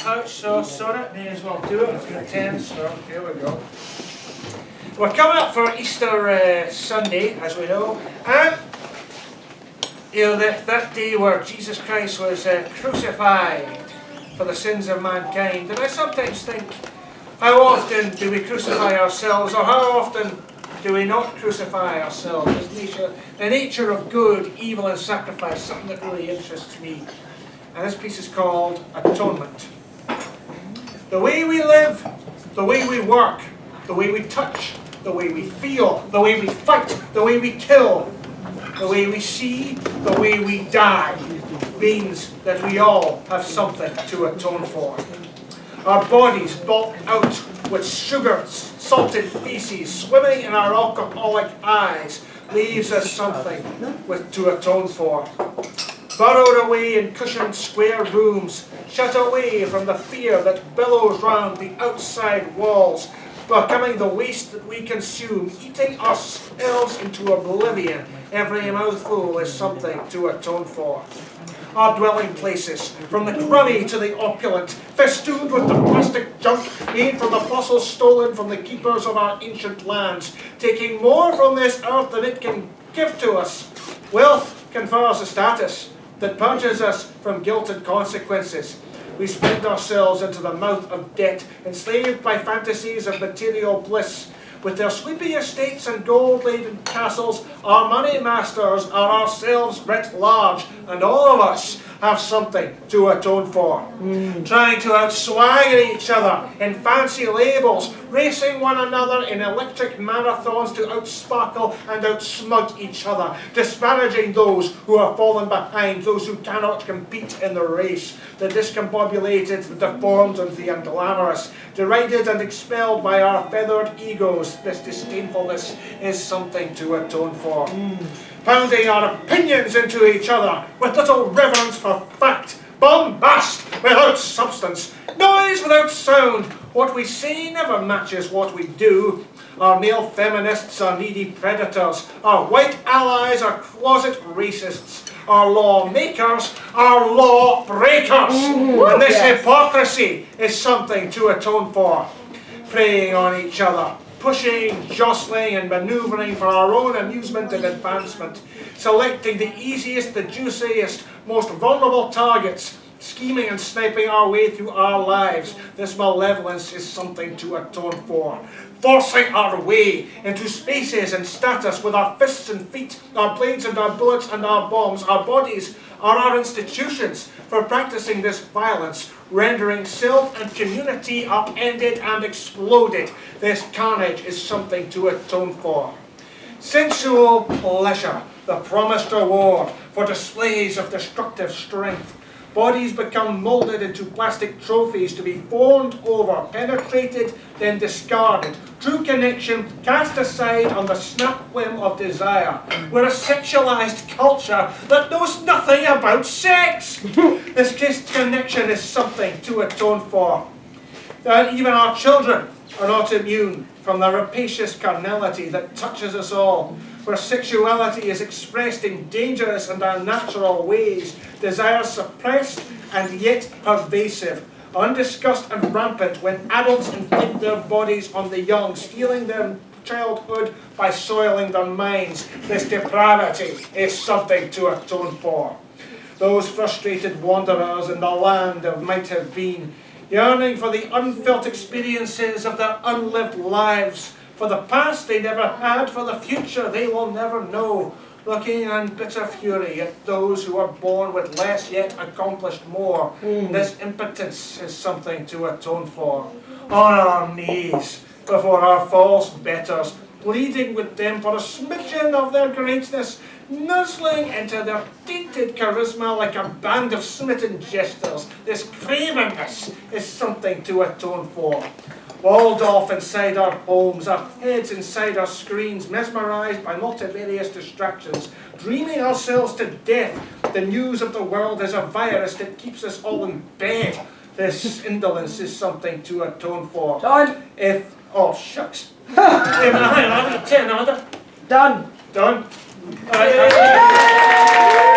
pouch, so sorry, may as well do it. It's got 10, so here we go. We're coming up for Easter Sunday, as we know, and you know that day where Jesus Christ was crucified for the sins of mankind. And I sometimes think, how often do we crucify ourselves, or how often do we not crucify ourselves? Is the nature of good, evil, and sacrifice something that really interests me? And this piece is called Atonement. The way we live, the way we work, the way we touch, the way we feel, the way we fight, the way we kill, the way we see, the way we die, means that we all have something to atone for. Our bodies bulk out with sugars, salted feces, swimming in our alcoholic eyes, leaves us something to atone for. Burrowed away in cushioned square rooms, shut away from the fear that billows round the outside walls, becoming the waste that we consume, eating ourselves into oblivion. Every mouthful is something to atone for. Our dwelling places, from the crummy to the opulent, festooned with the plastic junk made from the fossils stolen from the keepers of our ancient lands, taking more from this earth than it can give to us. Wealth confers a status that purges us from guilt and consequences. We spend ourselves into the mouth of debt, enslaved by fantasies of material bliss. With their sweeping estates and gold-laden castles, our money masters are ourselves writ large, and all of us have something to atone for. Trying to outswagger each other in fancy labels, racing one another in electric marathons to outsparkle and outsmug each other, disparaging those who are fallen behind, those who cannot compete in the race, the discombobulated, the deformed and the unglamorous, derided and expelled by our feathered egos. This disdainfulness is something to atone for. Pounding our opinions into each other with little reverence for fact, bombast without substance, noise without sound. What we say never matches what we do. Our male feminists are needy predators. Our white allies are closet racists. Our lawmakers are law breakers. And this hypocrisy is something to atone for. Preying on each other, pushing, jostling and manoeuvring for our own amusement and advancement, selecting the easiest, the juiciest, most vulnerable targets, scheming and sniping our way through our lives. This malevolence is something to atone for. Forcing our way into spaces and status with our fists and feet, our blades and our bullets and our bombs. Our bodies are our institutions for practicing this violence, rendering self and community upended and exploded. This carnage is something to atone for. Sensual pleasure, the promised reward for displays of destructive strength. Bodies become moulded into plastic trophies to be fawned over, penetrated, then discarded. True connection cast aside on the snap whim of desire. We're a sexualized culture that knows nothing about sex. This kissed connection is something to atone for. Even our children are not immune from the rapacious carnality that touches us all, where sexuality is expressed in dangerous and unnatural ways, desire suppressed and yet pervasive, undiscussed and rampant when adults inflict their bodies on the young, stealing their childhood by soiling their minds. This depravity is something to atone for. Those frustrated wanderers in the land of might have been, yearning for the unfelt experiences of their unlived lives, for the past they never had, for the future they will never know, looking in bitter fury at those who are born with less yet accomplished more. This impotence is something to atone for. On our knees before our false betters, pleading with them for a smidgen of their greatness, nuzzling into their tainted charisma like a band of smitten jesters. This cravenness is something to atone for. Walled off inside our homes, our heads inside our screens, mesmerized by multivarious distractions, dreaming ourselves to death. The news of the world is a virus that keeps us all in bed. This indolence is something to atone for. Done. Oh, shucks. Hang on, 10 another. Done. Done. All right,